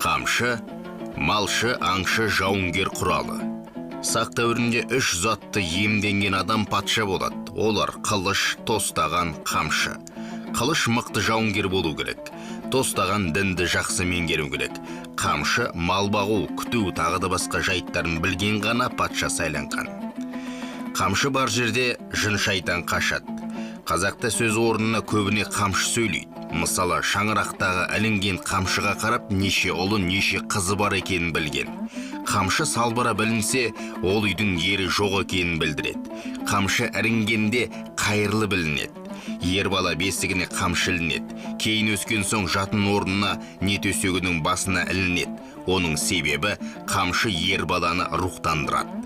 Қамшы, малшы, аңшы, жауынгер құралы. Сақ дәуірінде үш затты иемденген адам патша болады. Олар қылыш, тостаған, қамшы. Қылыш мықты жауынгер болу керек. Тостаған дінді жақсы меңгеру керек. Қамшы мал бағу, күту, тағы да басқа жайттарын білген ғана патша сайланған. Қамшы бар жерде жын шайтан қашады. Қазақта сөз орнына көбіне қамшы сөйлейді. Мысалы, шаңырақтағы ілінген қамшыға қарап, неше ұлы, неше қызы бар екенін білген. Қамшы салбыра білінсе, ол үйдің ері жоқ екенін білдіреді. Қамшы ірінгенде қайырлы білінеді. Ер бала бесігіне қамшы ілінеді. Кейін өскен соң жатын орнына не төсегінің басына ілінеді. Оның себебі қамшы ер баланы рухтандырады.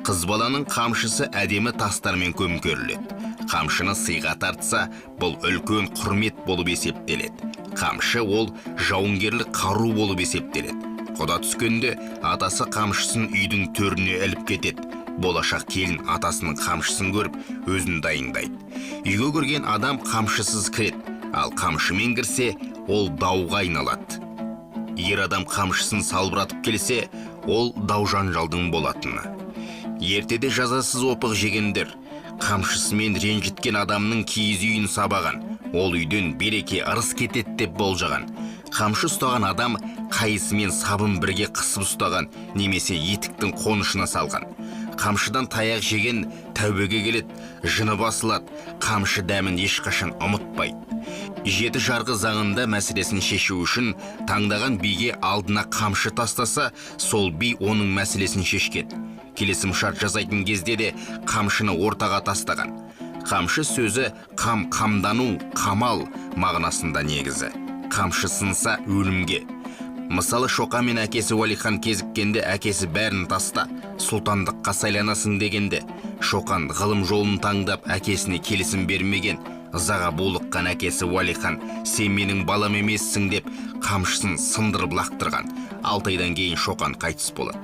Қыз баланың қамшысы әдемі тастармен көмкеріледі. Қамшыны сыйға тартса, бұл үлкен құрмет болып есептеледі. Қамшы ол жауынгерлік қару болып есептеледі. Құда түскенде атасы қамшысын үйдің төріне іліп кетеді. Болашақ келін атасының қамшысын көріп, өзін дайындайды. Үйге кірген адам қамшысыз кіреді, ал қамшымен кірсе, ол дауға айналады. Ер адам қамшысын салбыратып келсе, ол дау жанжалдың болатыны. Ертеде жазасыз опық жегендер, қамшысымен ренжіткен адамның киіз үйін сабаған, ол үйден береке ырыс кетеді деп болжаған. Қамшы ұстаған адам қайысымен сабын бірге қысып ұстаған, немесе етіктің қонышына салған. Қамшыдан таяқ жеген тәубеге келеді, жыны басылады, қамшы дәмін ешқашан ұмытпайды. Жеті жарғы заңында мәселесін шешу үшін таңдаған биге алдына қамшы тастаса, сол би оның мәселесін шешкен. Келісім шарт жасайтын кезде де қамшыны ортаға тастаған. Қамшы сөзі қам, қамдану, қамал мағынасында негізі. Қамшы сынса өлімге. Мысалы, Шоқа мен әкесі Уәлихан кезіккенде әкесі бәрін таста, сұлтандыққа сайланасың дегенде, Шоқан ғылым жолын таңдап әкесіне келісім бермеген. Ызаға булыққан әкесі Уәлихан, сен менің балам емессің деп қамшысын сындырып лақтырған. 6 айдан кейін Шоқан қайтыс болады.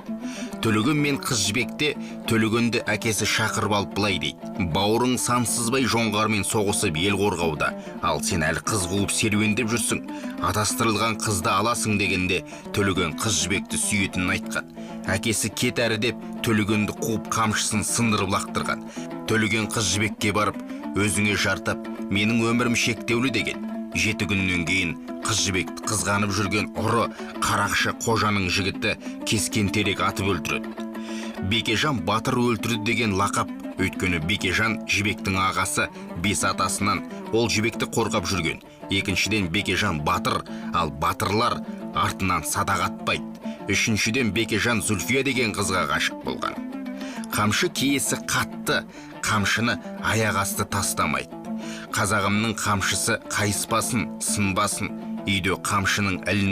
Төлеген мен қыз жібекте Төлегенді әкесі шақырып алып былай дейді: бауырың сансызбай жоңғармен соғысып ел қорғауда, ал сен әлі қыз қуып серуендеп жүрсің. Адастырылған қызды аласың дегенде Төлеген қыз жібекті сүйетінін айтқан. Әкесі кет әрі деп Төлегенді қуып қамшысын сындырып лақтырған. Төлеген қыз жібекке барып, өзіңе жартап, менің өмірім шектеулі деген. 7 күннен кейін қыз жібекті қызғанып жүрген ұры Қарақшы қожаның жігіті кескен терек атып өлтіреді. Бекежан батыр өлтірді деген лақап, өйткені Бекежан жібектің ағасы, 5 атасынан, ол жібекті қорғап жүрген. Екіншіден Бекежан батыр, ал батырлар артынан садақ атпайды. Үшіншіден Бекежан Зүлфия деген қызға ғашық болған. Қамшы киесі қатты, қамшыны аяқ асты тастамайды. Қазағымның қамшысы қайыспасын, сынбасын, үйде қамшының ілін